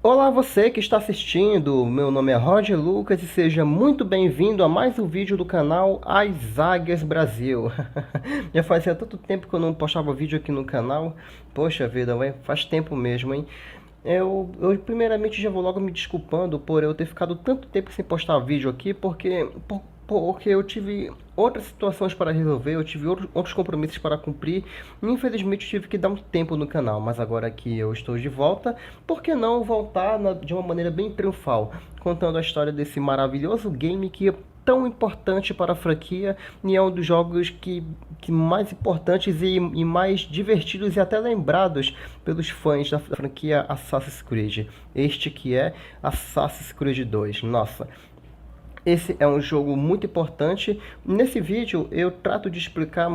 Olá você que está assistindo, meu nome é Roger Lucas e seja muito bem-vindo a mais um vídeo do canal As Águias Brasil. Já fazia tanto tempo que eu não postava vídeo aqui no canal, poxa vida, faz tempo mesmo, hein? Eu primeiramente já vou logo me desculpando por eu ter ficado tanto tempo sem postar vídeo aqui, porque eu tive outras situações para resolver, eu tive outros compromissos para cumprir, e infelizmente eu tive que dar um tempo no canal, mas agora que eu estou de volta, por que não voltar de uma maneira bem triunfal, contando a história desse maravilhoso game que é tão importante para a franquia e é um dos jogos que mais importantes e mais divertidos e até lembrados pelos fãs da franquia Assassin's Creed. Este que é Assassin's Creed 2. Nossa, esse é um jogo muito importante. Nesse vídeo eu trato de explicar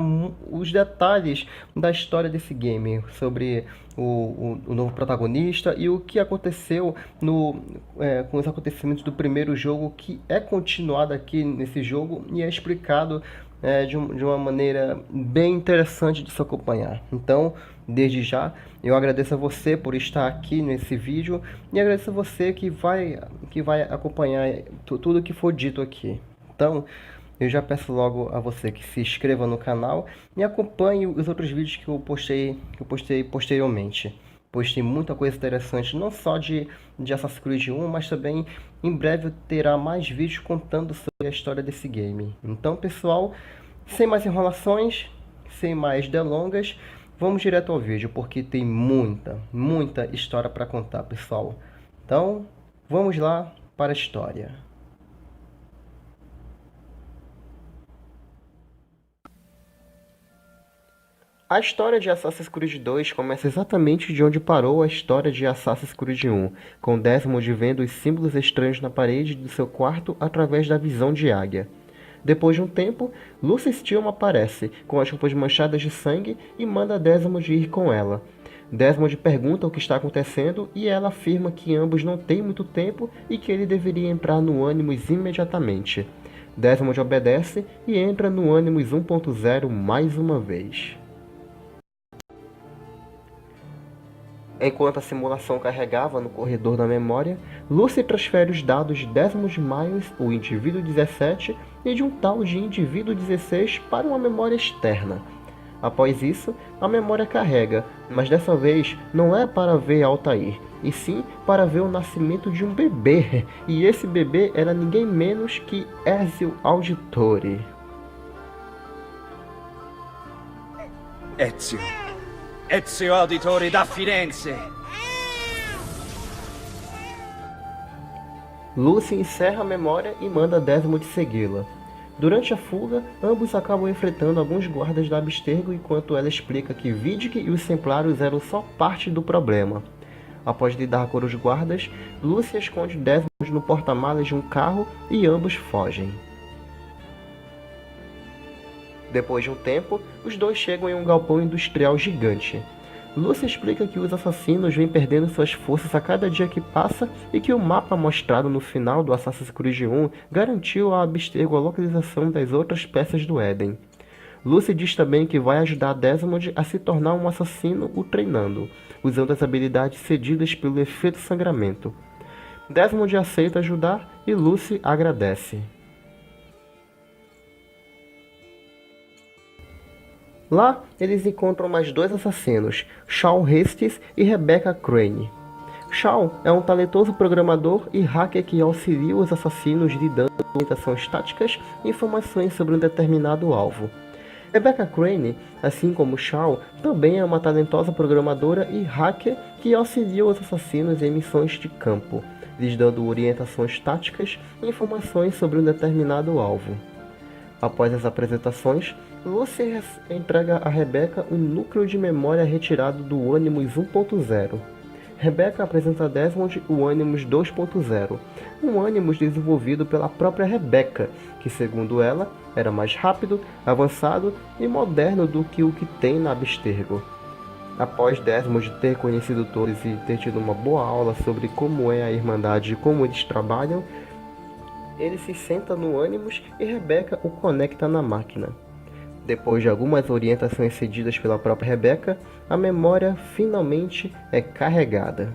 os detalhes da história desse game, sobre o novo protagonista e o que aconteceu com os acontecimentos do primeiro jogo, que é continuado aqui nesse jogo e é explicado de uma maneira bem interessante de se acompanhar. Então, desde já, eu agradeço a você por estar aqui nesse vídeo e agradeço a você que vai acompanhar tudo que for dito aqui. Então, eu já peço logo a você que se inscreva no canal e acompanhe os outros vídeos que eu postei posteriormente. Postei muita coisa interessante, não só de Assassin's Creed 1, mas também em breve terá mais vídeos contando sobre a história desse game. Então, pessoal, sem mais enrolações, sem mais delongas, vamos direto ao vídeo, porque tem muita história para contar, pessoal. Então, vamos lá para a história. A história de Assassin's Creed 2 começa exatamente de onde parou a história de Assassin's Creed 1, com Desmond vendo os símbolos estranhos na parede do seu quarto através da visão de águia. Depois de um tempo, Lucy Stillman aparece, com as roupas manchadas de sangue, e manda Desmond ir com ela. Desmond pergunta o que está acontecendo e ela afirma que ambos não têm muito tempo e que ele deveria entrar no Animus imediatamente. Desmond obedece e entra no Animus 1.0 mais uma vez. Enquanto a simulação carregava no corredor da memória, Lucy transfere os dados de Desmond Miles, o indivíduo 17, e de um tal de indivíduo 16 para uma memória externa. Após isso, a memória carrega, mas dessa vez não é para ver Altair, e sim para ver o nascimento de um bebê, e esse bebê era ninguém menos que Ezio Auditore. Ezio Auditore da Firenze. Lucy encerra a memória e manda Desmond segui-la. Durante a fuga, ambos acabam enfrentando alguns guardas da Abstergo enquanto ela explica que Vidic e os Templários eram só parte do problema. Após lidar com os guardas, Lucy esconde Desmond no porta-malas de um carro e ambos fogem. Depois de um tempo, os dois chegam em um galpão industrial gigante. Lucy explica que os assassinos vêm perdendo suas forças a cada dia que passa e que o mapa mostrado no final do Assassin's Creed 1 garantiu a Abstergo a localização das outras peças do Éden. Lucy diz também que vai ajudar Desmond a se tornar um assassino o treinando, usando as habilidades cedidas pelo efeito sangramento. Desmond aceita ajudar e Lucy agradece. Lá, eles encontram mais dois assassinos, Shawn Hastings e Rebecca Crane. Shawn é um talentoso programador e hacker que auxilia os assassinos lidando com orientações táticas e informações sobre um determinado alvo. Rebecca Crane, assim como Shawn, também é uma talentosa programadora e hacker que auxilia os assassinos em missões de campo, lhes dando orientações táticas e informações sobre um determinado alvo. Após as apresentações, Lucy entrega a Rebecca um núcleo de memória retirado do Animus 1.0. Rebecca apresenta a Desmond o Animus 2.0, um Animus desenvolvido pela própria Rebecca, que segundo ela, era mais rápido, avançado e moderno do que o que tem na Abstergo. Após Desmond ter conhecido todos e ter tido uma boa aula sobre como é a Irmandade e como eles trabalham, ele se senta no Animus e Rebecca o conecta na máquina. Depois de algumas orientações cedidas pela própria Rebecca, a memória finalmente é carregada.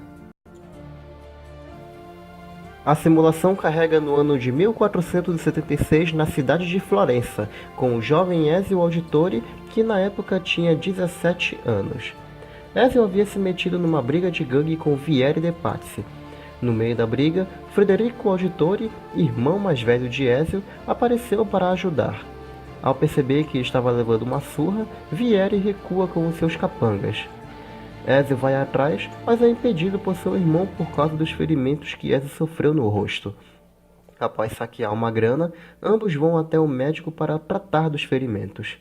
A simulação carrega no ano de 1476 na cidade de Florença, com o jovem Ezio Auditore, que na época tinha 17 anos. Ezio havia se metido numa briga de gangue com Vieri de Pazzi. No meio da briga, Frederico Auditore, irmão mais velho de Ezio, apareceu para ajudar. Ao perceber que estava levando uma surra, Vieri recua com os seus capangas. Ezio vai atrás, mas é impedido por seu irmão por causa dos ferimentos que Ezio sofreu no rosto. Após saquear uma grana, ambos vão até o médico para tratar dos ferimentos.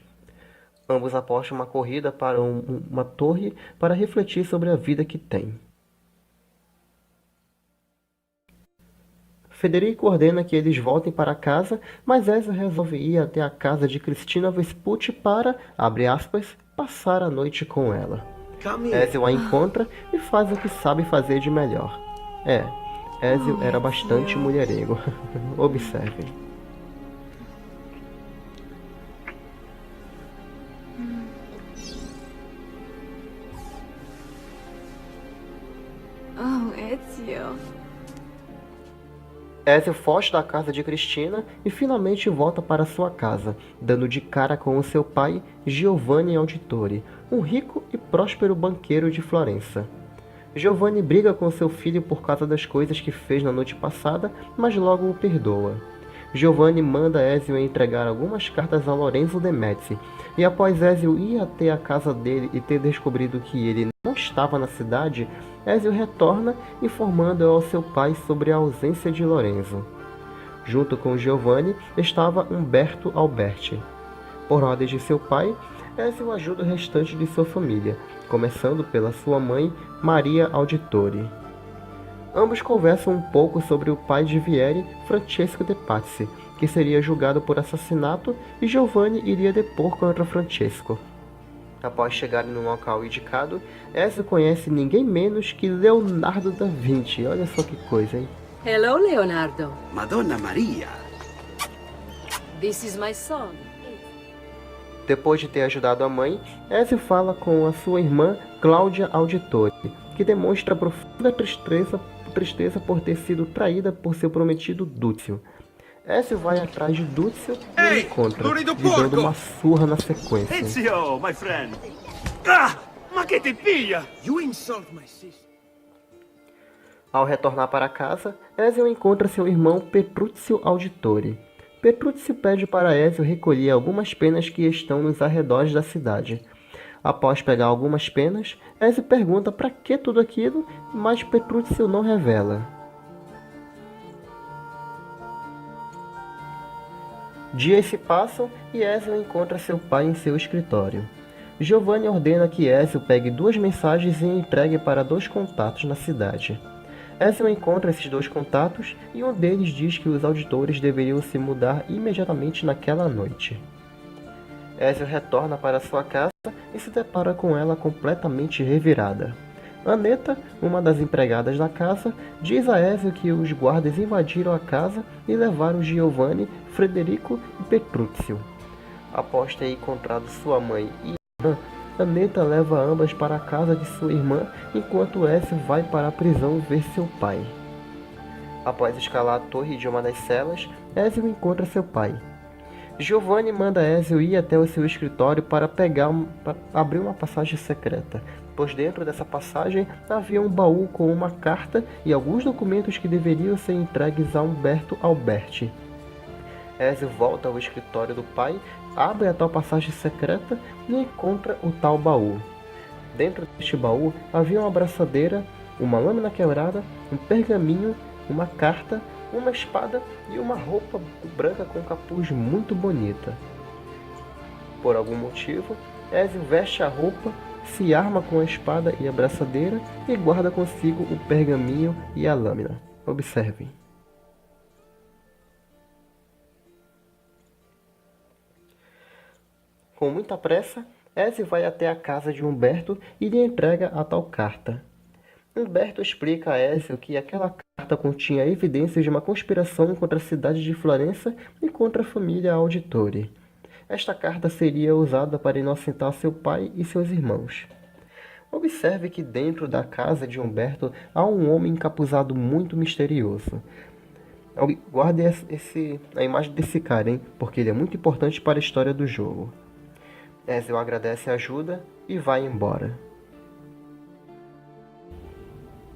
Ambos apostam uma corrida para uma torre para refletir sobre a vida que têm. Federico ordena que eles voltem para casa, mas Ezio resolve ir até a casa de Cristina Vespucci para, abre aspas, passar a noite com ela. Ezio a encontra e faz o que sabe fazer de melhor. Ezio era bastante mulherengo. Observem. Oh, Ezio. Ezio foge da casa de Cristina e finalmente volta para sua casa, dando de cara com o seu pai, Giovanni Auditore, um rico e próspero banqueiro de Florença. Giovanni briga com seu filho por causa das coisas que fez na noite passada, mas logo o perdoa. Giovanni manda Ezio entregar algumas cartas a Lorenzo de Medici, e após Ezio ir até a casa dele e ter descobrido que ele não estava na cidade, Ezio retorna informando ao seu pai sobre a ausência de Lorenzo. Junto com Giovanni estava Umberto Alberti. Por ordem de seu pai, Ezio ajuda o restante de sua família, começando pela sua mãe, Maria Auditore. Ambos conversam um pouco sobre o pai de Vieri, Francesco de Pazzi, que seria julgado por assassinato, e Giovanni iria depor contra Francesco. Após chegarem no local indicado, Ezio conhece ninguém menos que Leonardo da Vinci. Olha só que coisa, hein? Hello, Leonardo. Madonna Maria! This is my son. Depois de ter ajudado a mãe, Ezio fala com a sua irmã Cláudia Auditore, que demonstra profunda tristeza por ter sido traída por seu prometido Dúcio. Ezio vai atrás de Dúcio e o encontra, lhe dando uma surra na sequência. Ezio, my friend! Ah! Ma che ti piglia? You insult my sister. Ao retornar para casa, Ezio encontra seu irmão Petruccio Auditore. Petruccio pede para Ezio recolher algumas penas que estão nos arredores da cidade. Após pegar algumas penas, Ezio pergunta para que tudo aquilo, mas Petruccio não revela. Dias se passam e Ezio encontra seu pai em seu escritório. Giovanni ordena que Ezio pegue 2 mensagens e entregue para 2 contatos na cidade. Ezio encontra esses 2 contatos e um deles diz que os auditores deveriam se mudar imediatamente naquela noite. Ezio retorna para sua casa e se depara com ela completamente revirada. Annetta, uma das empregadas da casa, diz a Ezio que os guardas invadiram a casa e levaram Giovanni, Frederico e Petruccio. Após ter encontrado sua mãe e irmã, Annetta leva ambas para a casa de sua irmã, enquanto Ezio vai para a prisão ver seu pai. Após escalar a torre de uma das celas, Ezio encontra seu pai. Giovanni manda Ezio ir até o seu escritório para abrir uma passagem secreta, pois dentro dessa passagem havia um baú com uma carta e alguns documentos que deveriam ser entregues a Umberto Alberti. Ezio volta ao escritório do pai, abre a tal passagem secreta e encontra o tal baú. Dentro deste baú havia uma abraçadeira, uma lâmina quebrada, um pergaminho, uma carta, uma espada e uma roupa branca com capuz muito bonita. Por algum motivo, Ezio veste a roupa, se arma com a espada e a abraçadeira e guarda consigo o pergaminho e a lâmina. Observem. Com muita pressa, Ezio vai até a casa de Umberto e lhe entrega a tal carta. Umberto explica a Ezio que aquela carta continha evidências de uma conspiração contra a cidade de Florença e contra a família Auditore. Esta carta seria usada para inocentar seu pai e seus irmãos. Observe que dentro da casa de Umberto há um homem encapuzado muito misterioso. Guarde a imagem desse cara, hein? Porque ele é muito importante para a história do jogo. Ezio agradece a ajuda e vai embora.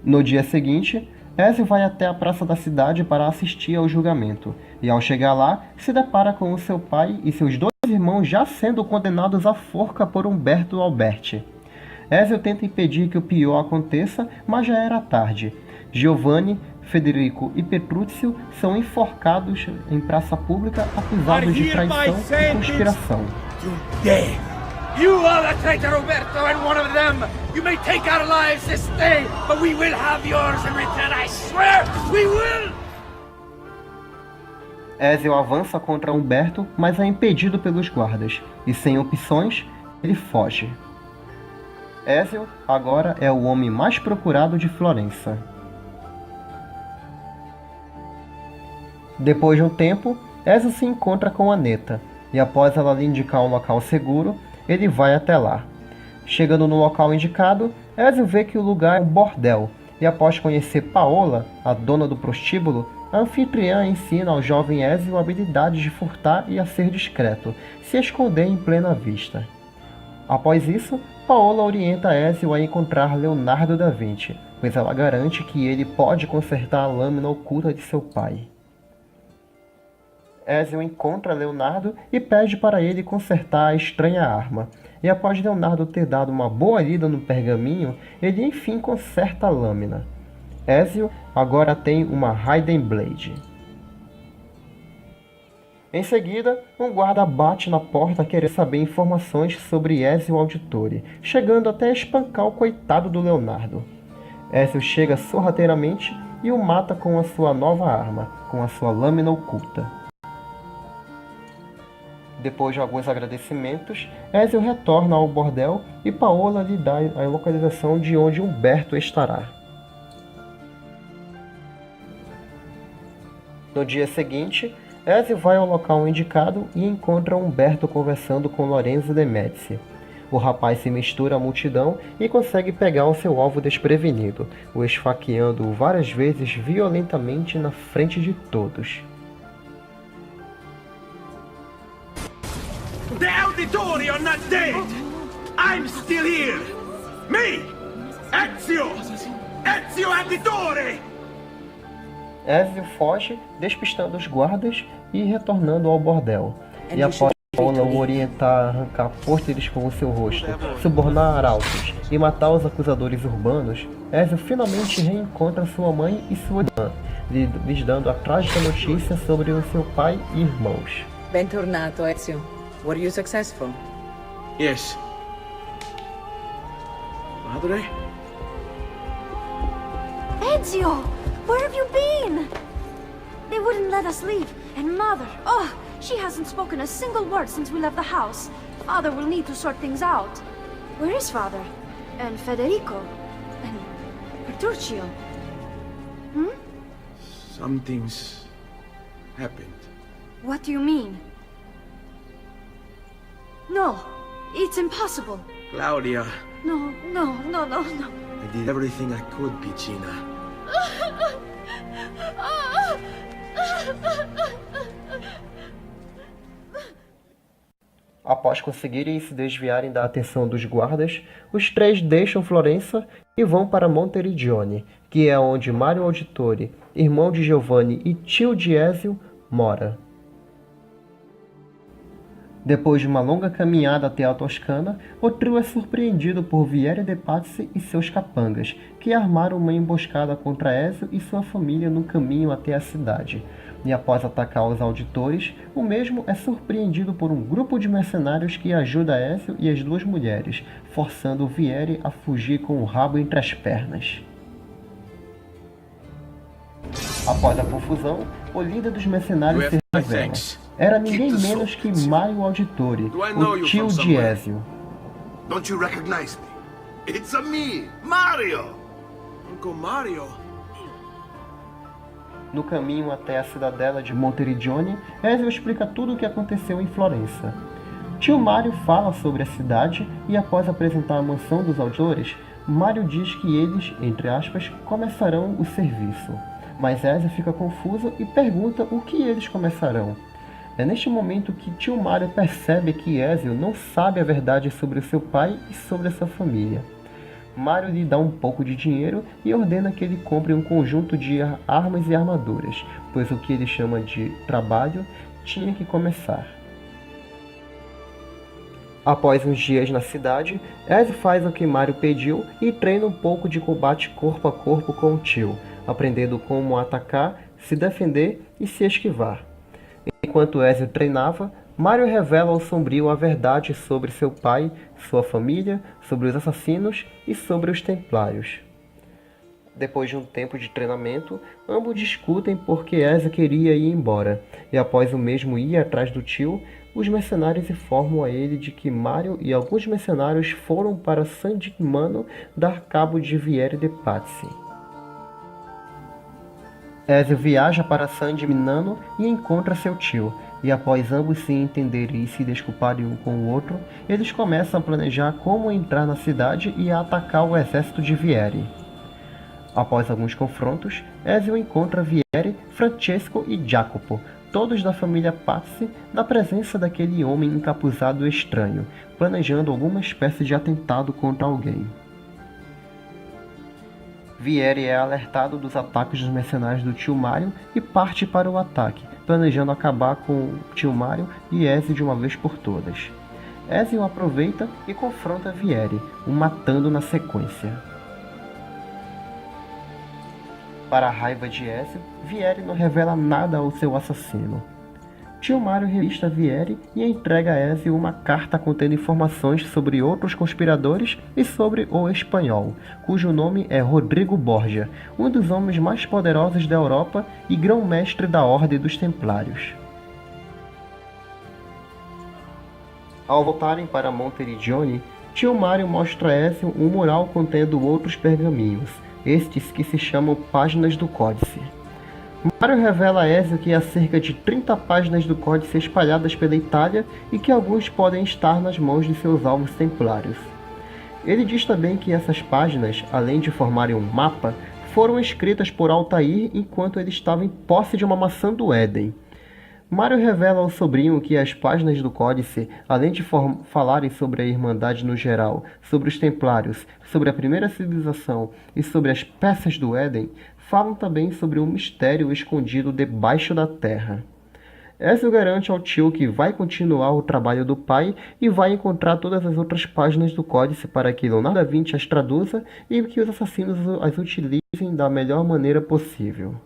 No dia seguinte, Ezio vai até a praça da cidade para assistir ao julgamento, e ao chegar lá, se depara com o seu pai e seus dois irmãos já sendo condenados à forca por Umberto Alberti. Ezio tenta impedir que o pior aconteça, mas já era tarde. Giovanni, Federico e Petruccio são enforcados em praça pública acusados de traição e conspiração. You are the traitor, Roberto, and one of them. You may take our lives this day, but we will have yours in return, I swear, we will! Ezio avança contra Umberto, mas é impedido pelos guardas, e sem opções, ele foge. Ezio agora é o homem mais procurado de Florença. Depois de um tempo, Ezio se encontra com Annetta, e após ela lhe indicar um local seguro, ele vai até lá. Chegando no local indicado, Ezio vê que o lugar é um bordel, e após conhecer Paola, a dona do prostíbulo, a anfitriã ensina ao jovem Ezio habilidades de furtar e a ser discreto, se esconder em plena vista. Após isso, Paola orienta Ezio a encontrar Leonardo da Vinci, pois ela garante que ele pode consertar a lâmina oculta de seu pai. Ezio encontra Leonardo e pede para ele consertar a estranha arma, e após Leonardo ter dado uma boa lida no pergaminho, ele enfim conserta a lâmina. Ezio agora tem uma Hidden Blade. Em seguida, um guarda bate na porta querendo saber informações sobre Ezio Auditore, chegando até a espancar o coitado do Leonardo. Ezio chega sorrateiramente e o mata com a sua nova arma, com a sua lâmina oculta. Depois de alguns agradecimentos, Ezio retorna ao bordel e Paola lhe dá a localização de onde Umberto estará. No dia seguinte, Ezio vai ao local indicado e encontra Umberto conversando com Lorenzo de Medici. O rapaz se mistura à multidão e consegue pegar o seu alvo desprevenido, o esfaqueando várias vezes violentamente na frente de todos. The Auditore are not dead! I'm still here! Me! Ezio! Ezio Auditore! Ezio foge, despistando os guardas e retornando ao bordel. E após Paola o orientar a arrancar pôsteres com o seu rosto, subornar arautos e matar os acusadores urbanos, Ezio finalmente reencontra sua mãe e sua irmã, lhes dando a trágica notícia sobre o seu pai e irmãos. Bentornato, Ezio. Were you successful? Yes. Madre? Ezio! Where have you been? They wouldn't let us leave. And Mother, oh, she hasn't spoken a single word since we left the house. Father will need to sort things out. Where is Father? And Federico? And Petruccio? Something's happened. What do you mean? No, it's impossible. Claudia, No. I did everything I could, Piccina. Após conseguirem se desviarem da atenção dos guardas, os três deixam Florença e vão para Monteriggioni, que é onde Mario Auditore, irmão de Giovanni e tio de Ezio, mora. Depois de uma longa caminhada até a Toscana, o trio é surpreendido por Vieri de Pazzi e seus capangas, que armaram uma emboscada contra Ezio e sua família no caminho até a cidade. E após atacar os auditores, o mesmo é surpreendido por um grupo de mercenários que ajuda Ezio e as duas mulheres, forçando Vieri a fugir com o rabo entre as pernas. Após a confusão, o líder dos mercenários se revela. Era ninguém menos que Mario Auditore, o tio de Ezio. Don't you recognize me? It's a me, Mario! Uncle Mario? No caminho até a cidadela de Monteriggioni, Ezio explica tudo o que aconteceu em Florença. Tio Mario fala sobre a cidade e após apresentar a mansão dos auditores, Mario diz que eles, entre aspas, começarão o serviço. Mas Ezio fica confuso e pergunta o que eles começarão. É neste momento que tio Mario percebe que Ezio não sabe a verdade sobre o seu pai e sobre a sua família. Mario lhe dá um pouco de dinheiro e ordena que ele compre um conjunto de armas e armaduras, pois o que ele chama de trabalho tinha que começar. Após uns dias na cidade, Ezio faz o que Mario pediu e treina um pouco de combate corpo a corpo com o tio, aprendendo como atacar, se defender e se esquivar. Enquanto Ezio treinava, Mario revela ao Sombrio a verdade sobre seu pai, sua família, sobre os assassinos e sobre os Templários. Depois de um tempo de treinamento, ambos discutem porque Ezio queria ir embora, e após o mesmo ir atrás do tio, os mercenários informam a ele de que Mario e alguns mercenários foram para San Gimignano dar cabo de Vieri de Pazzi. Ezio viaja para San Gimignano e encontra seu tio, e após ambos se entenderem e se desculparem um com o outro, eles começam a planejar como entrar na cidade e a atacar o exército de Vieri. Após alguns confrontos, Ezio encontra Vieri, Francesco e Jacopo, todos da família Pazzi, na presença daquele homem encapuzado estranho, planejando alguma espécie de atentado contra alguém. Vieri é alertado dos ataques dos mercenários do tio Mario e parte para o ataque, planejando acabar com o tio Mario e Ezio de uma vez por todas. Ezio aproveita e confronta Vieri, o matando na sequência. Para a raiva de Ezio, Vieri não revela nada ao seu assassino. Tio Mario revista Vieri e entrega a Ezio uma carta contendo informações sobre outros conspiradores e sobre o espanhol, cujo nome é Rodrigo Borgia, um dos homens mais poderosos da Europa e grão-mestre da Ordem dos Templários. Ao voltarem para Monteriggioni, tio Mario mostra a Ezio um mural contendo outros pergaminhos, estes que se chamam Páginas do Códice. Mario revela a Ezio que há cerca de 30 páginas do Códice espalhadas pela Itália e que alguns podem estar nas mãos de seus alvos templários. Ele diz também que essas páginas, além de formarem um mapa, foram escritas por Altair enquanto ele estava em posse de uma maçã do Éden. Mario revela ao sobrinho que as páginas do Códice, além de falarem sobre a Irmandade no geral, sobre os Templários, sobre a primeira civilização e sobre as peças do Éden, falam também sobre um mistério escondido debaixo da terra. Ezio garante ao tio que vai continuar o trabalho do pai e vai encontrar todas as outras páginas do Códice para que Leonardo da Vinci as traduza e que os assassinos as utilizem da melhor maneira possível.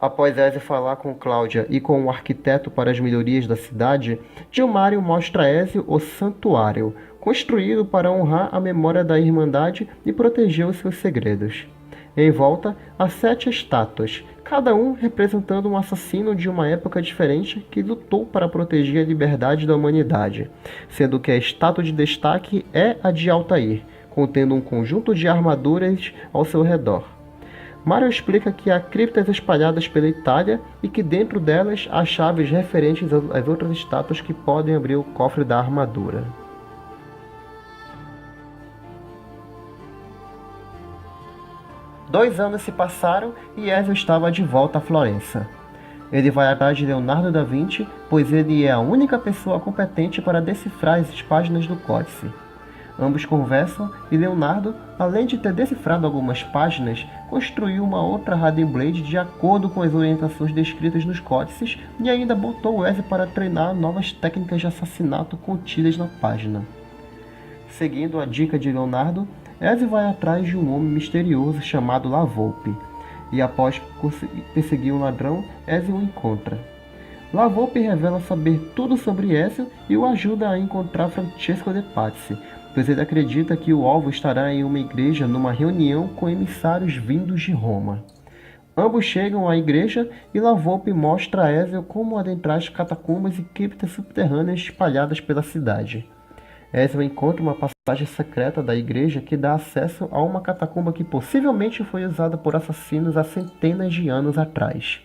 Após Ezio falar com Cláudia e com o arquiteto para as melhorias da cidade, tio Mario mostra a Ezio o santuário, construído para honrar a memória da Irmandade e proteger os seus segredos. Em volta, há 7 estátuas, cada um representando um assassino de uma época diferente que lutou para proteger a liberdade da humanidade, sendo que a estátua de destaque é a de Altair, contendo um conjunto de armaduras ao seu redor. Mario explica que há criptas espalhadas pela Itália e que dentro delas há chaves referentes às outras estátuas que podem abrir o cofre da armadura. Dois anos se passaram e Ezio estava de volta a Florença. Ele vai atrás de Leonardo da Vinci, pois ele é a única pessoa competente para decifrar as páginas do Códice. Ambos conversam e Leonardo, além de ter decifrado algumas páginas, construiu uma outra Hidden Blade de acordo com as orientações descritas nos códices e ainda botou Ezio para treinar novas técnicas de assassinato contidas na página. Seguindo a dica de Leonardo, Ezio vai atrás de um homem misterioso chamado La Volpe, e após perseguir um ladrão, Ezio o encontra. La Volpe revela saber tudo sobre Ezio e o ajuda a encontrar Francesco de Pazzi, pois ele acredita que o alvo estará em uma igreja numa reunião com emissários vindos de Roma. Ambos chegam à igreja e La Volpe mostra a Ezio como adentrar as catacumbas e criptas subterrâneas espalhadas pela cidade. Ezio encontra uma passagem secreta da igreja que dá acesso a uma catacumba que possivelmente foi usada por assassinos há centenas de anos atrás.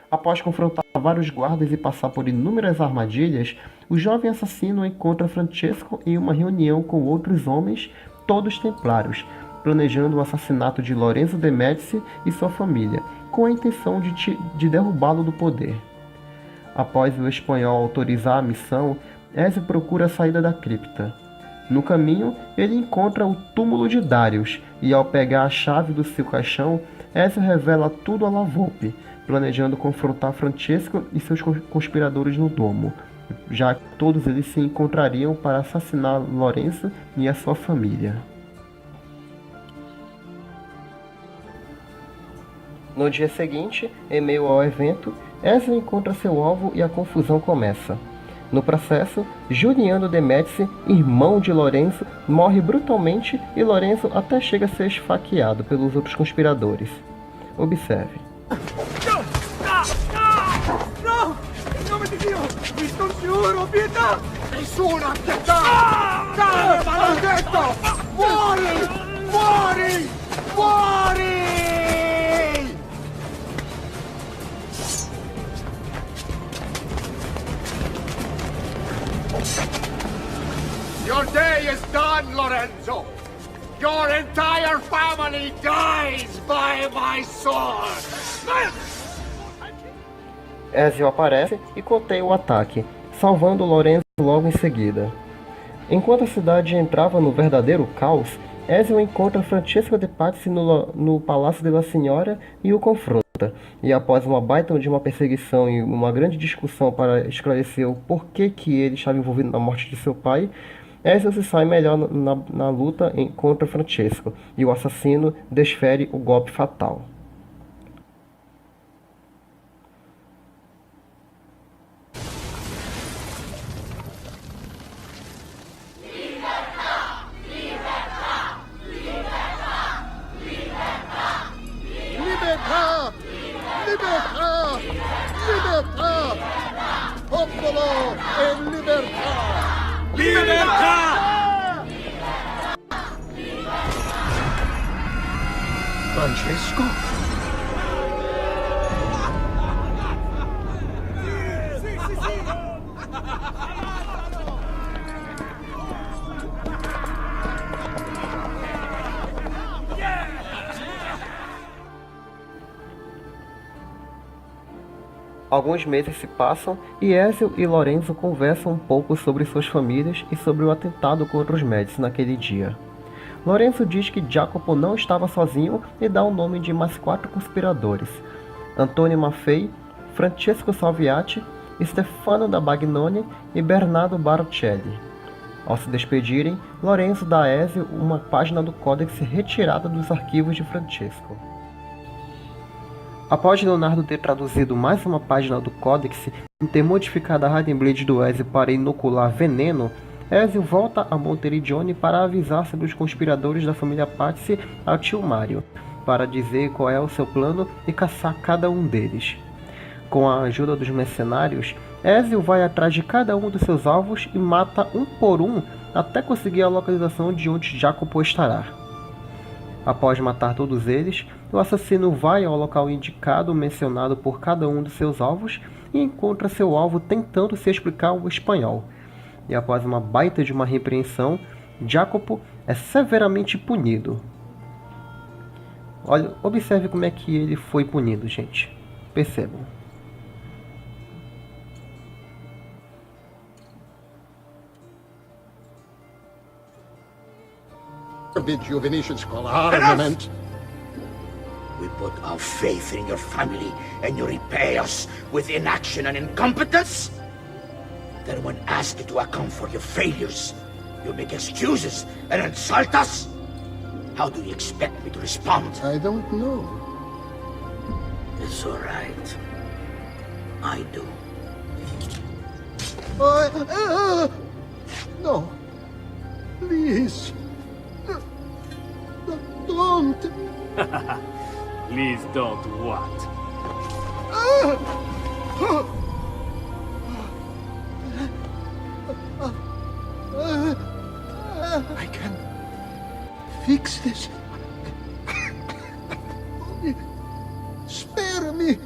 Após confrontar vários guardas e passar por inúmeras armadilhas, o jovem assassino encontra Francesco em uma reunião com outros homens, todos templários, planejando o assassinato de Lorenzo de Médici e sua família, com a intenção de derrubá-lo do poder. Após o espanhol autorizar a missão, Ezio procura a saída da cripta. No caminho, ele encontra o túmulo de Darius, e ao pegar a chave do seu caixão, Ezio revela tudo a La Volpe, planejando confrontar Francesco e seus conspiradores no domo, já que todos eles se encontrariam para assassinar Lorenzo e a sua família. No dia seguinte, em meio ao evento, Ezio encontra seu alvo e a confusão começa. No processo, Giuliano de Médici, irmão de Lorenzo, morre brutalmente e Lorenzo até chega a ser esfaqueado pelos outros conspiradores. Observe. No! In nome di Dio! Vi scongiuro, pietà! Nessuno a pietà! Cane maledetto! Muori! Muori! Muori! Your day is done, Lorenzo! Your entire family dies by my sword! Ezio aparece e conteia o ataque, salvando Lorenzo logo em seguida. Enquanto a cidade entrava no verdadeiro caos, Ezio encontra Francesco de Pazzi no Palácio della Signora e o confronta. E após uma baita de uma perseguição e uma grande discussão para esclarecer o porquê que ele estava envolvido na morte de seu pai, Ezio se sai melhor na luta contra Francesco, e o assassino desfere o golpe fatal. Libertà! Libertà! Libertà! Popolo e libertà! Libertà! Francesco? Alguns meses se passam e Ezio e Lorenzo conversam um pouco sobre suas famílias e sobre o atentado contra os Médici naquele dia. Lorenzo diz que Jacopo não estava sozinho e dá o nome de mais 4 conspiradores: Antonio Maffei, Francesco Salviati, Stefano da Bagnoni e Bernardo Baroncelli. Ao se despedirem, Lorenzo dá a Ezio uma página do Codex retirada dos arquivos de Francesco. Após Leonardo ter traduzido mais uma página do Codex e ter modificado a Hidden Blade do Ezio para inocular veneno, Ezio volta a Monteriggioni para avisar sobre os conspiradores da família Pazzi ao tio Mario, para dizer qual é o seu plano e caçar cada um deles. Com a ajuda dos mercenários, Ezio vai atrás de cada um dos seus alvos e mata um por um até conseguir a localização de onde Jacopo estará. Após matar todos eles, o assassino vai ao local indicado mencionado por cada um dos seus alvos e encontra seu alvo tentando se explicar o espanhol. E após uma baita de uma repreensão, Jacopo é severamente punido. Olha, observe como é que ele foi punido, gente. Percebam. Forbid you Venetians call armament. We put our faith in your family, and you repay us with inaction and incompetence? Then when asked to account for your failures, you make excuses and insult us? How do you expect me to respond? I don't know. It's all right. I do. No. Please. Don't. Please don't what? I can fix this. Spare me.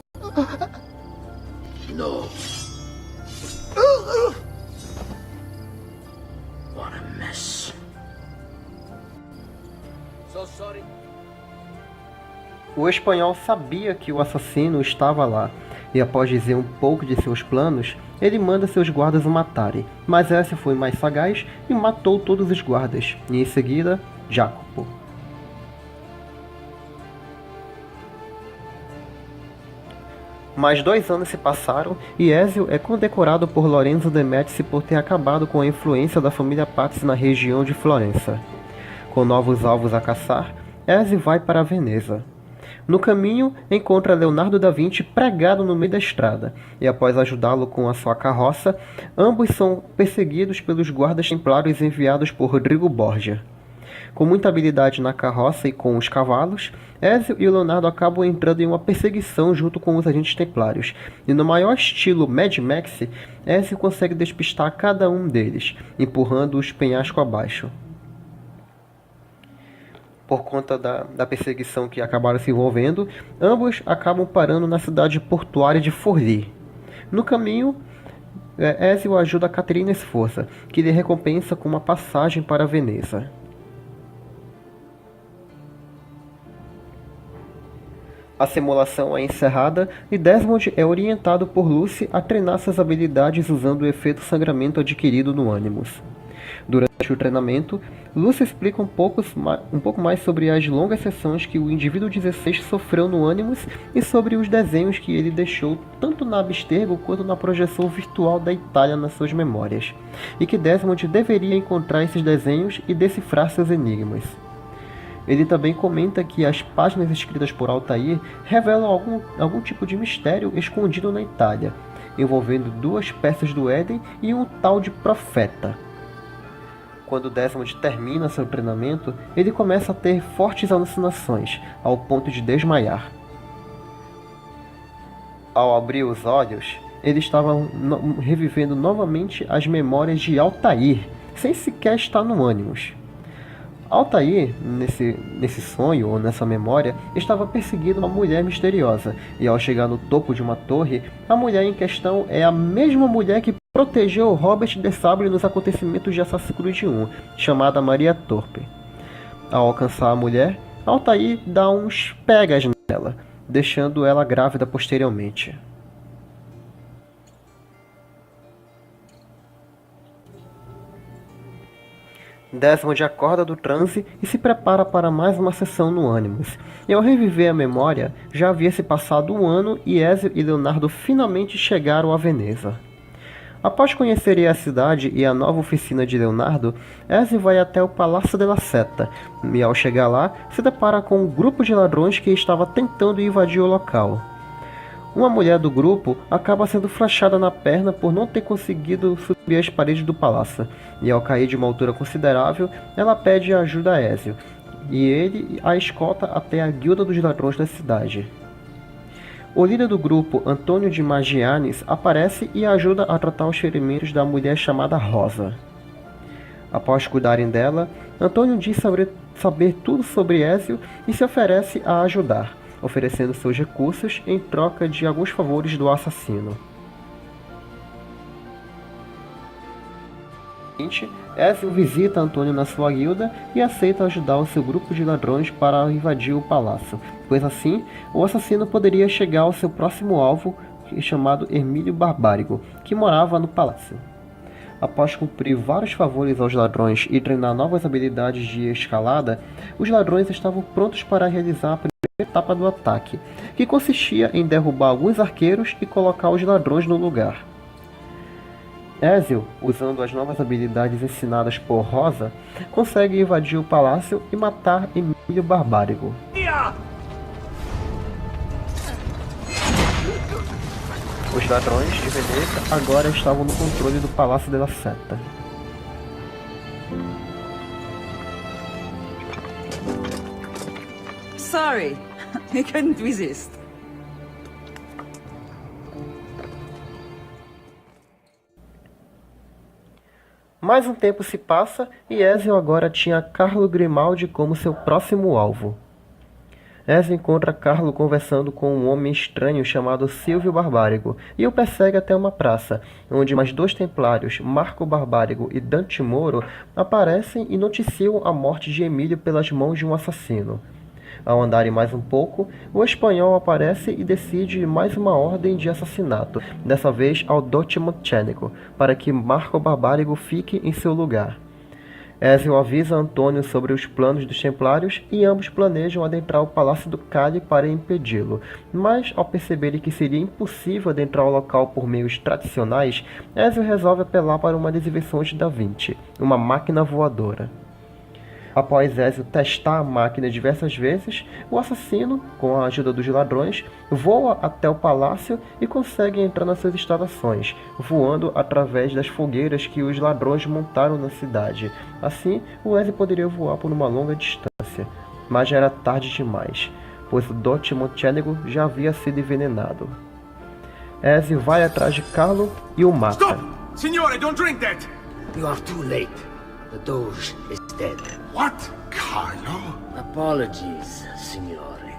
No. What a mess. So sorry. O espanhol sabia que o assassino estava lá, e após dizer um pouco de seus planos, ele manda seus guardas o matarem, mas Ezio foi mais sagaz e matou todos os guardas, e em seguida, Jacopo. Mais 2 anos se passaram e Ezio é condecorado por Lorenzo de Médici por ter acabado com a influência da família Pazzi na região de Florença. Com novos alvos a caçar, Ezio vai para Veneza. No caminho, encontra Leonardo da Vinci pregado no meio da estrada, e após ajudá-lo com a sua carroça, ambos são perseguidos pelos guardas templários enviados por Rodrigo Borgia. Com muita habilidade na carroça e com os cavalos, Ezio e Leonardo acabam entrando em uma perseguição junto com os agentes templários, e no maior estilo Mad Max, Ezio consegue despistar cada um deles, empurrando-os penhasco abaixo. Por conta da perseguição que acabaram se envolvendo, ambos acabam parando na cidade portuária de Forlì. No caminho, Ezio ajuda Caterina Sforza, que lhe recompensa com uma passagem para Veneza. A simulação é encerrada e Desmond é orientado por Lucy a treinar suas habilidades usando o efeito sangramento adquirido no Animus. Durante o treinamento, Lucy explica um pouco mais sobre as longas sessões que o indivíduo 16 sofreu no Animus e sobre os desenhos que ele deixou tanto na Abstergo quanto na projeção virtual da Itália nas suas memórias, e que Desmond deveria encontrar esses desenhos e decifrar seus enigmas. Ele também comenta que as páginas escritas por Altair revelam algum tipo de mistério escondido na Itália, envolvendo 2 peças do Éden e um tal de profeta. Quando Desmond termina seu treinamento, ele começa a ter fortes alucinações, ao ponto de desmaiar. Ao abrir os olhos, ele estava revivendo novamente as memórias de Altair, sem sequer estar no Animus. Altair, nesse sonho ou nessa memória, estava perseguindo uma mulher misteriosa, e ao chegar no topo de uma torre, a mulher em questão é a mesma mulher que protegeu Robert de Sable nos acontecimentos de Assassin's Creed 1, chamada Maria Torpe. Ao alcançar a mulher, Altair dá uns pegas nela, deixando ela grávida posteriormente. Desmond acorda do transe e se prepara para mais uma sessão no Animus. E ao reviver a memória, já havia se passado 1 ano e Ezio e Leonardo finalmente chegaram a Veneza. Após conhecerem a cidade e a nova oficina de Leonardo, Ezio vai até o Palácio della Seta, e ao chegar lá, se depara com um grupo de ladrões que estava tentando invadir o local. Uma mulher do grupo acaba sendo flechada na perna por não ter conseguido subir as paredes do palácio, e ao cair de uma altura considerável, ela pede ajuda a Ezio, e ele a escolta até a guilda dos ladrões da cidade. O líder do grupo, Antônio de Magianes, aparece e ajuda a tratar os ferimentos da mulher chamada Rosa. Após cuidarem dela, Antônio diz saber tudo sobre Ezio e se oferece a ajudar, oferecendo seus recursos em troca de alguns favores do assassino. Ezio visita Antônio na sua guilda e aceita ajudar o seu grupo de ladrões para invadir o palácio, pois assim o assassino poderia chegar ao seu próximo alvo, chamado Hermílio Barbárigo, que morava no palácio. Após cumprir vários favores aos ladrões e treinar novas habilidades de escalada, os ladrões estavam prontos para realizar a primeira etapa do ataque, que consistia em derrubar alguns arqueiros e colocar os ladrões no lugar. Ezio, usando as novas habilidades ensinadas por Rosa, consegue invadir o palácio e matar Hermílio Barbárigo. Os ladrões de Veneza agora estavam no controle do Palácio della Seta. Sorry, I couldn't resist. Mais um tempo se passa e Ezio agora tinha Carlo Grimaldi como seu próximo alvo. Ezio encontra Carlo conversando com um homem estranho chamado Silvio Barbárigo e o persegue até uma praça, onde mais 2 templários, Marco Barbárigo e Dante Moro, aparecem e noticiam a morte de Emílio pelas mãos de um assassino. Ao andarem mais um pouco, o espanhol aparece e decide mais uma ordem de assassinato, dessa vez ao Dote Montênico, para que Marco Barbárigo fique em seu lugar. Ezio avisa Antônio sobre os planos dos Templários e ambos planejam adentrar o Palácio do Cali para impedi-lo, mas ao perceberem que seria impossível adentrar o local por meios tradicionais, Ezio resolve apelar para uma das invenções da Vinci, uma máquina voadora. Após Ezio testar a máquina diversas vezes, o assassino, com a ajuda dos ladrões, voa até o palácio e consegue entrar nas suas instalações, voando através das fogueiras que os ladrões montaram na cidade. Assim, o Ezio poderia voar por uma longa distância, mas já era tarde demais, pois o Dote Montênico já havia sido envenenado. Ezio vai atrás de Carlo e o mata. Stop! Signore, don't drink that! You are too late. The Doge is dead. What? Carlo? Apologies, Signore.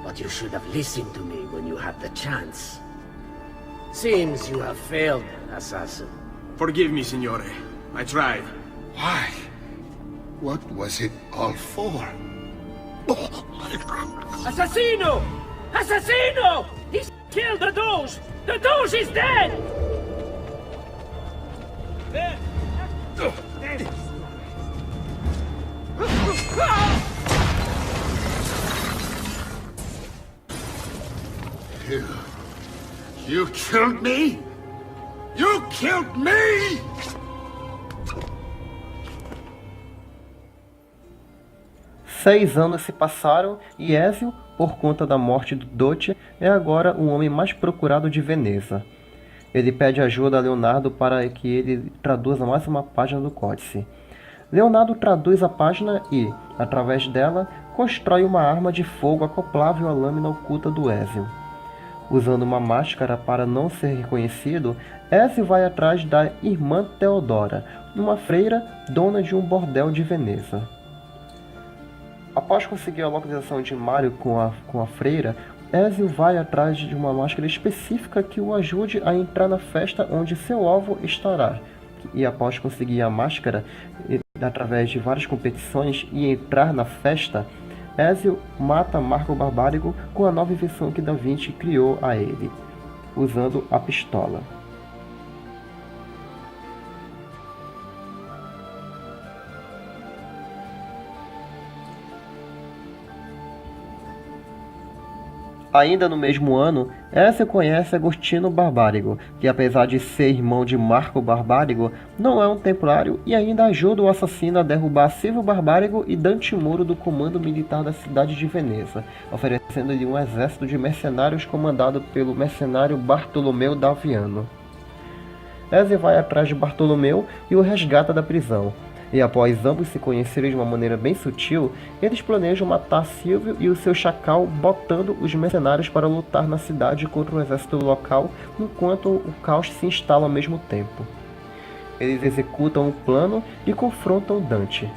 But you should have listened to me when you had the chance. Seems you have failed, assassin. Forgive me, Signore. I tried. Why? What was it all for? Assassino! Assassino! He's killed the Doge! The Doge is dead! You killed me? You killed me? 6 anos se passaram e Ezio, por conta da morte do Dote, é agora o homem mais procurado de Veneza. Ele pede ajuda a Leonardo para que ele traduza mais uma página do códice. Leonardo traduz a página e, através dela, constrói uma arma de fogo acoplável à lâmina oculta do Ezio. Usando uma máscara para não ser reconhecido, Ezio vai atrás da irmã Teodora, uma freira dona de um bordel de Veneza. Após conseguir a localização de Mario com a freira, Ezio vai atrás de uma máscara específica que o ajude a entrar na festa onde seu alvo estará. E após conseguir a máscara, através de várias competições e entrar na festa, Ezio mata Marco Barbárigo com a nova invenção que Da Vinci criou a ele, usando a pistola. Ainda no mesmo ano, Ezio conhece Agostino Barbárigo, que apesar de ser irmão de Marco Barbárigo, não é um templário e ainda ajuda o assassino a derrubar Silvio Barbárigo e Dante Moro do comando militar da cidade de Veneza, oferecendo-lhe um exército de mercenários comandado pelo mercenário Bartolomeu Daviano. Ezio vai atrás de Bartolomeu e o resgata da prisão. E após ambos se conhecerem de uma maneira bem sutil, eles planejam matar Silvio e o seu chacal, botando os mercenários para lutar na cidade contra o exército local, enquanto o caos se instala ao mesmo tempo. Eles executam o plano e confrontam Dante.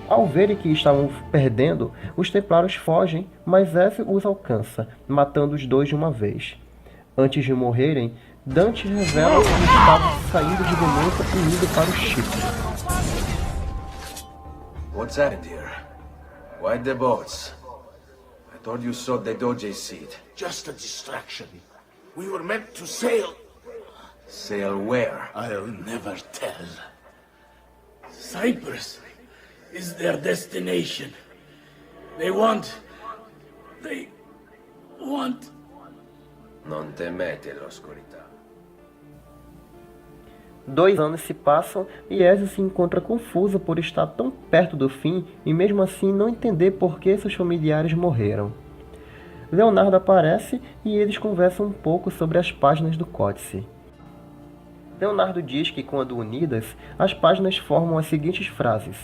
Ao verem que estavam perdendo, os templários fogem, mas Ezio os alcança, matando os dois de uma vez. Antes de morrerem, Dante revela que eles estavam saindo de Veneza e indo para o Chipre. What's happened here? Why the boats? I thought you sought the Doge's seat. Just a distraction. We were meant to sail. Sail where? I'll never tell. Cyprus is their destination. They want... Non temete l'oscurità. 2 anos se passam e Ezio se encontra confuso por estar tão perto do fim e mesmo assim não entender por que seus familiares morreram. Leonardo aparece e eles conversam um pouco sobre as páginas do códice. Leonardo diz que quando unidas, as páginas formam as seguintes frases: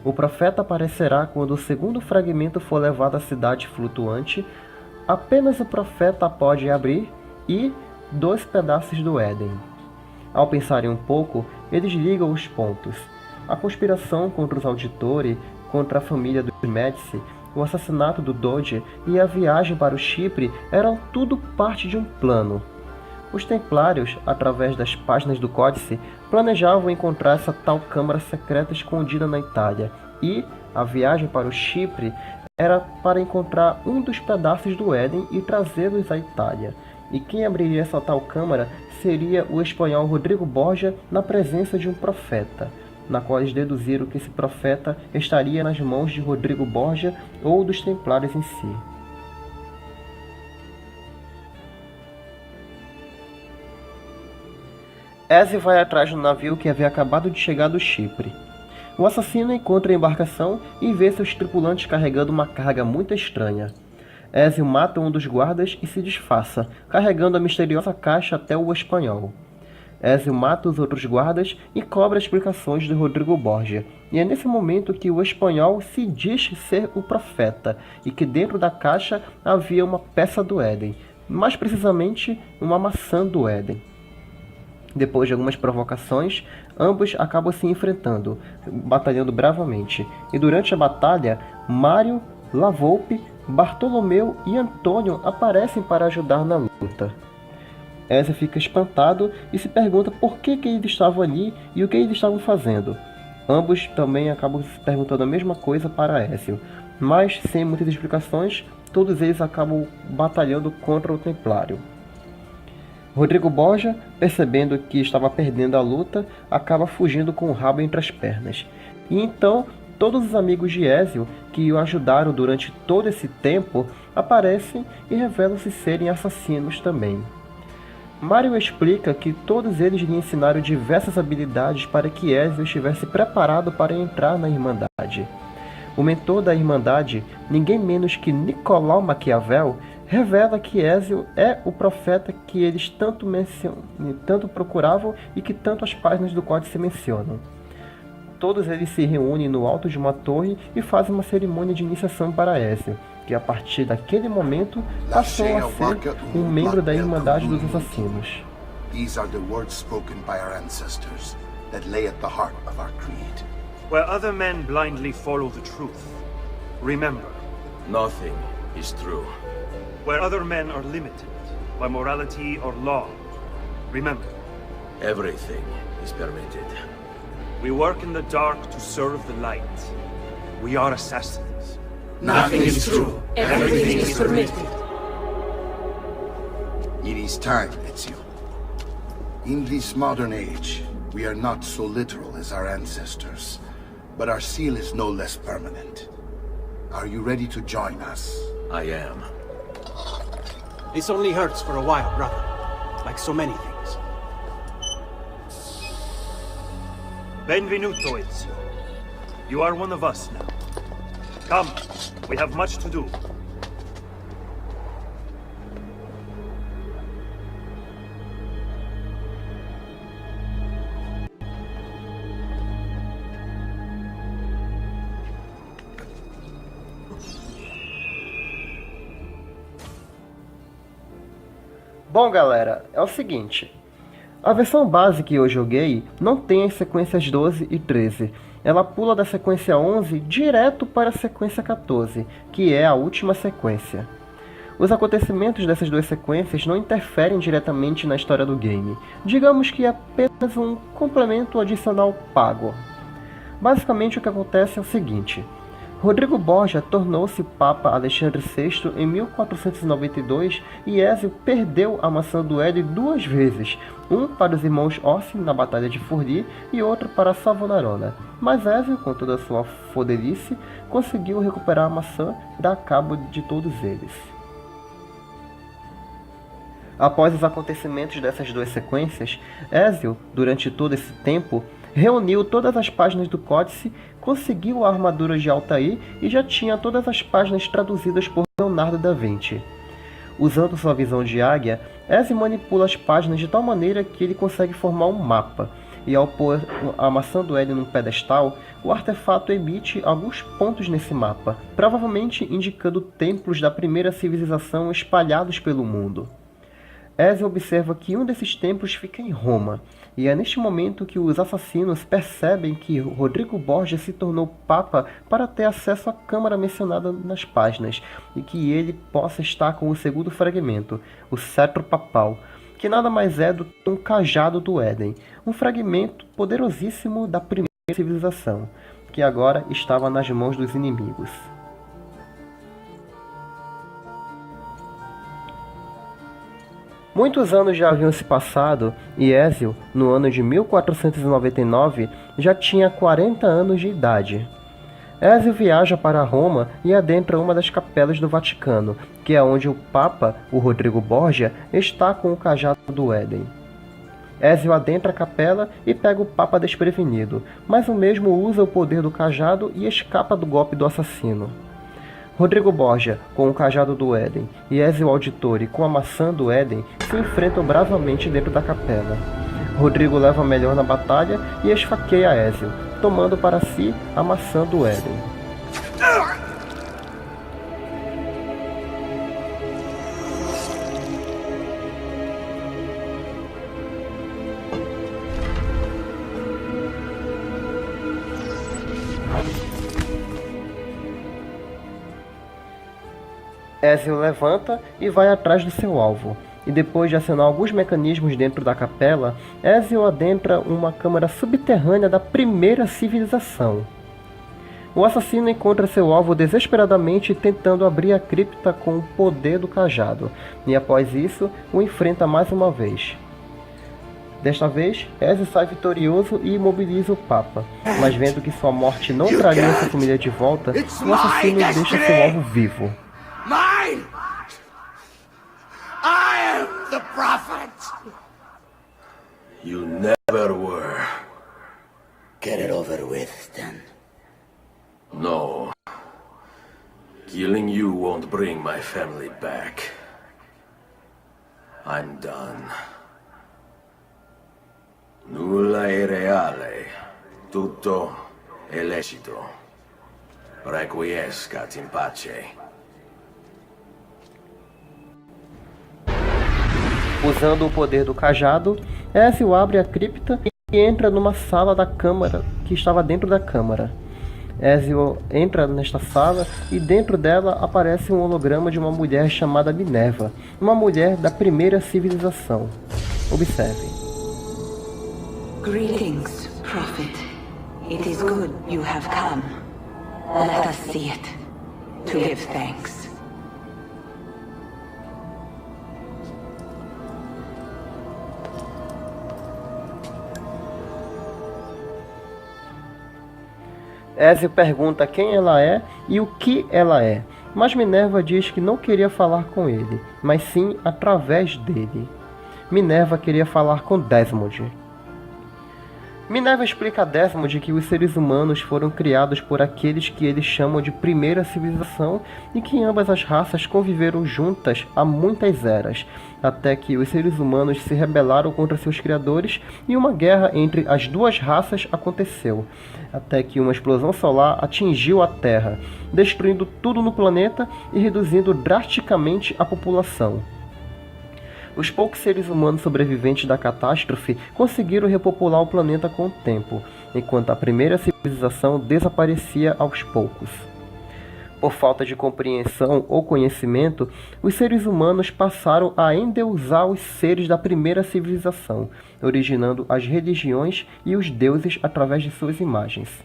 o profeta aparecerá quando o segundo fragmento for levado à cidade flutuante, apenas o profeta a pode abrir e 2 pedaços do Éden. Ao pensarem um pouco, eles ligam os pontos. A conspiração contra os Auditori, contra a família dos Médici, o assassinato do Doge e a viagem para o Chipre eram tudo parte de um plano. Os Templários, através das páginas do Códice, planejavam encontrar essa tal câmara secreta escondida na Itália, e a viagem para o Chipre era para encontrar um dos pedaços do Éden e trazê-los à Itália. E quem abriria essa tal câmara seria o espanhol Rodrigo Borgia na presença de um profeta, na qual eles deduziram que esse profeta estaria nas mãos de Rodrigo Borgia ou dos Templários em si. Ezio vai atrás do navio que havia acabado de chegar do Chipre. O assassino encontra a embarcação e vê seus tripulantes carregando uma carga muito estranha. Ezio mata um dos guardas e se disfarça, carregando a misteriosa caixa até o espanhol. Ezio mata os outros guardas e cobra explicações de Rodrigo Borgia, e é nesse momento que o espanhol se diz ser o profeta, e que dentro da caixa havia uma peça do Éden, mais precisamente uma maçã do Éden. Depois de algumas provocações, ambos acabam se enfrentando, batalhando bravamente. E durante a batalha, Mario, La Volpe, Bartolomeu e Antônio aparecem para ajudar na luta. Ezio fica espantado e se pergunta por que eles estavam ali e o que eles estavam fazendo. Ambos também acabam se perguntando a mesma coisa para Ezio, mas sem muitas explicações, todos eles acabam batalhando contra o Templário. Rodrigo Borgia, percebendo que estava perdendo a luta, acaba fugindo com o rabo entre as pernas. E então, todos os amigos de Ezio, que o ajudaram durante todo esse tempo, aparecem e revelam-se serem assassinos também. Mario explica que todos eles lhe ensinaram diversas habilidades para que Ezio estivesse preparado para entrar na Irmandade. O mentor da Irmandade, ninguém menos que Nicolau Maquiavel, revela que Ezio é o profeta que eles tanto procuravam e que tanto as páginas do Códice mencionam. Todos eles se reúnem no alto de uma torre e fazem uma cerimônia de iniciação para Ezio, que a partir daquele momento passou a ser um membro da Irmandade dos Assassinos. These are the words spoken by our ancestors that lay at the heart of our creed. Where other men blindly follow the truth, remember, Nothing is true. where other men are limited by morality or law, remember, Everything is permitted. we work in the dark to serve the light. We are assassins. Nothing is true. Everything is permitted. It is time, Ezio. In this modern age, we are not so literal as our ancestors, but our seal is no less permanent. Are you ready to join us? I am. This only hurts for a while, brother. Like so many things. Benvenuto, Ezio. You are one of us now. Come, we have much to do. Bom galera, é o seguinte, a versão base que eu joguei não tem as sequências 12 e 13, ela pula da sequência 11 direto para a sequência 14, que é a última sequência. Os acontecimentos dessas duas sequências não interferem diretamente na história do game, digamos que é apenas um complemento adicional pago. Basicamente o que acontece é o seguinte, Rodrigo Borgia tornou-se Papa Alexandre VI em 1492 e Ezio perdeu a maçã do Éden duas vezes, um para os irmãos Ossi na Batalha de Forli e outro para Savonarona. Mas Ezio, com toda a sua foderice, conseguiu recuperar a maçã e dar cabo de todos eles. Após os acontecimentos dessas duas sequências, Ezio, durante todo esse tempo, reuniu todas as páginas do Códice, conseguiu a armadura de Altair e já tinha todas as páginas traduzidas por Leonardo da Vinci. Usando sua visão de águia, Ezio manipula as páginas de tal maneira que ele consegue formar um mapa, e ao pôr a maçã do Éden num pedestal, o artefato emite alguns pontos nesse mapa, provavelmente indicando templos da primeira civilização espalhados pelo mundo. Ezio observa que um desses templos fica em Roma, e é neste momento que os assassinos percebem que Rodrigo Borgia se tornou Papa para ter acesso à câmara mencionada nas páginas, e que ele possa estar com o segundo fragmento, o cetro papal, que nada mais é do que um cajado do Éden, um fragmento poderosíssimo da primeira civilização, que agora estava nas mãos dos inimigos. Muitos anos já haviam se passado e Ezio, no ano de 1499, já tinha 40 anos de idade. Ezio viaja para Roma e adentra uma das capelas do Vaticano, que é onde o Papa, o Rodrigo Borgia, está com o cajado do Éden. Ezio adentra a capela e pega o Papa desprevenido, mas o mesmo usa o poder do cajado e escapa do golpe do assassino. Rodrigo Borgia, com o cajado do Éden, e Ezio Auditore, com a maçã do Éden, se enfrentam bravamente dentro da capela. Rodrigo leva melhor na batalha e esfaqueia Ezio, tomando para si a maçã do Éden. Ezio levanta e vai atrás do seu alvo, e depois de acionar alguns mecanismos dentro da capela, Ezio adentra uma câmara subterrânea da primeira civilização. O assassino encontra seu alvo desesperadamente tentando abrir a cripta com o poder do cajado, e após isso, o enfrenta mais uma vez. Desta vez, Ezio sai vitorioso e imobiliza o Papa, mas vendo que sua morte não traria sua família de volta, o assassino deixa seu alvo vivo. Mine! I am the prophet! You never were. Get it over with, then. No. Killing you won't bring my family back. I'm done. Nulla è reale. Tutto è lecito. Requiescat in pace. Usando o poder do cajado, Ezio abre a cripta e entra numa sala da câmara que estava dentro da câmara. Ezio entra nesta sala e dentro dela aparece um holograma de uma mulher chamada Minerva, uma mulher da primeira civilização. Observe. Greetings, Prophet. It is good you have come. Let us see it, to give thanks. Ezio pergunta quem ela é e o que ela é, mas Minerva diz que não queria falar com ele, mas sim através dele. Minerva queria falar com Desmond. Minerva explica a Desmond que os seres humanos foram criados por aqueles que eles chamam de primeira civilização e que ambas as raças conviveram juntas há muitas eras, até que os seres humanos se rebelaram contra seus criadores e uma guerra entre as duas raças aconteceu, até que uma explosão solar atingiu a Terra, destruindo tudo no planeta e reduzindo drasticamente a população. Os poucos seres humanos sobreviventes da catástrofe conseguiram repopular o planeta com o tempo, enquanto a primeira civilização desaparecia aos poucos. Por falta de compreensão ou conhecimento, os seres humanos passaram a endeusar os seres da primeira civilização, originando as religiões e os deuses através de suas imagens.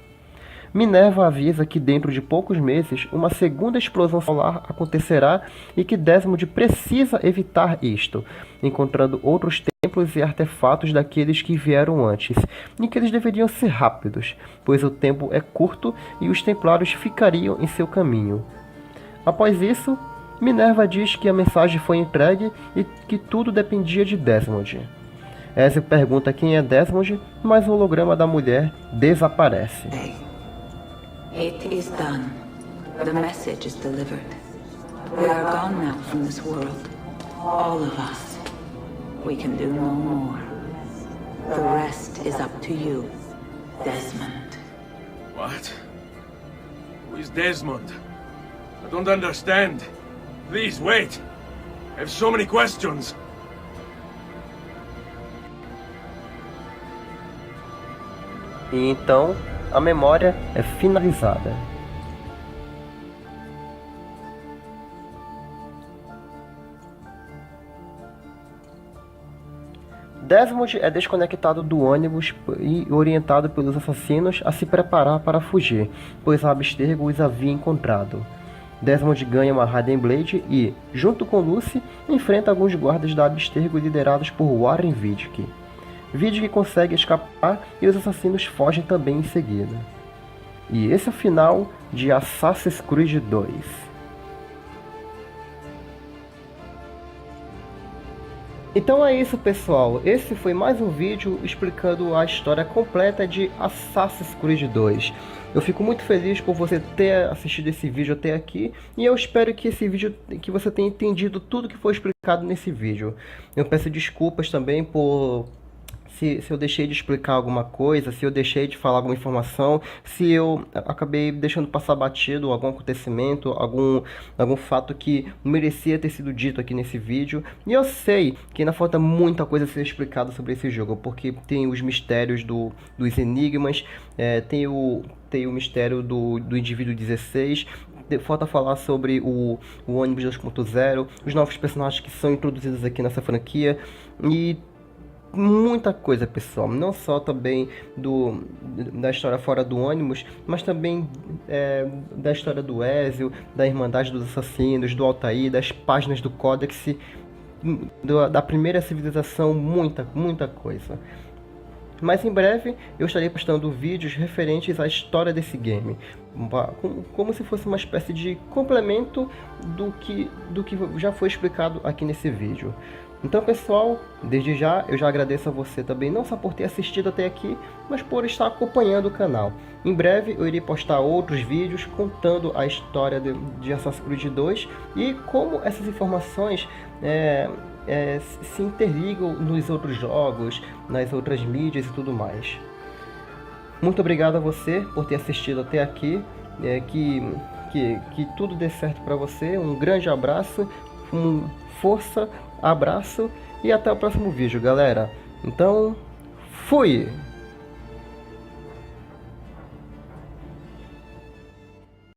Minerva avisa que dentro de poucos meses uma segunda explosão solar acontecerá e que Desmond precisa evitar isto, encontrando outros templos e artefatos daqueles que vieram antes, e que eles deveriam ser rápidos, pois o tempo é curto e os templários ficariam em seu caminho. Após isso, Minerva diz que a mensagem foi entregue e que tudo dependia de Desmond. Ezio pergunta quem é Desmond, mas o holograma da mulher desaparece. It is done. The message is delivered. We are gone now from this world. All of us. We can do no more. The rest is up to you, Desmond. What? Who is Desmond? I don't understand. Please, wait. I have so many questions. E então a memória é finalizada. Desmond é desconectado do ônibus e orientado pelos assassinos a se preparar para fugir, pois a Abstergo os havia encontrado. Desmond ganha uma Hidden Blade e, junto com Lucy, enfrenta alguns guardas da Abstergo liderados por Warren Vidic. Vidic consegue escapar e os assassinos fogem também em seguida. E esse é o final de Assassin's Creed 2. Então é isso, pessoal, esse foi mais um vídeo explicando a história completa de Assassin's Creed 2. Eu fico muito feliz por você ter assistido esse vídeo até aqui, e eu espero que você tenha entendido tudo que foi explicado nesse vídeo. Eu peço desculpas também por se eu deixei de explicar alguma coisa, se eu deixei de falar alguma informação, se eu acabei deixando passar batido algum acontecimento, algum fato que merecia ter sido dito aqui nesse vídeo. E eu sei que ainda falta muita coisa a ser explicada sobre esse jogo, porque tem os mistérios dos enigmas, tem o mistério do indivíduo 16, falta falar sobre o ônibus 2.0, os novos personagens que são introduzidos aqui nessa franquia, e muita coisa, pessoal, não só também da história fora do ônibus, mas também da história do Ezio, da Irmandade dos Assassinos, do Altair, das páginas do Codex, da primeira civilização, muita coisa. Mas em breve eu estarei postando vídeos referentes à história desse game, como se fosse uma espécie de complemento do que já foi explicado aqui nesse vídeo. Então, pessoal, desde já eu já agradeço a você também, não só por ter assistido até aqui, mas por estar acompanhando o canal. Em breve eu irei postar outros vídeos contando a história de Assassin's Creed 2 e como essas informações se interligam nos outros jogos, nas outras mídias e tudo mais. Muito obrigado a você por ter assistido até aqui, que tudo dê certo para você, um grande abraço, força, abraço e até o próximo vídeo, galera. Então, fui!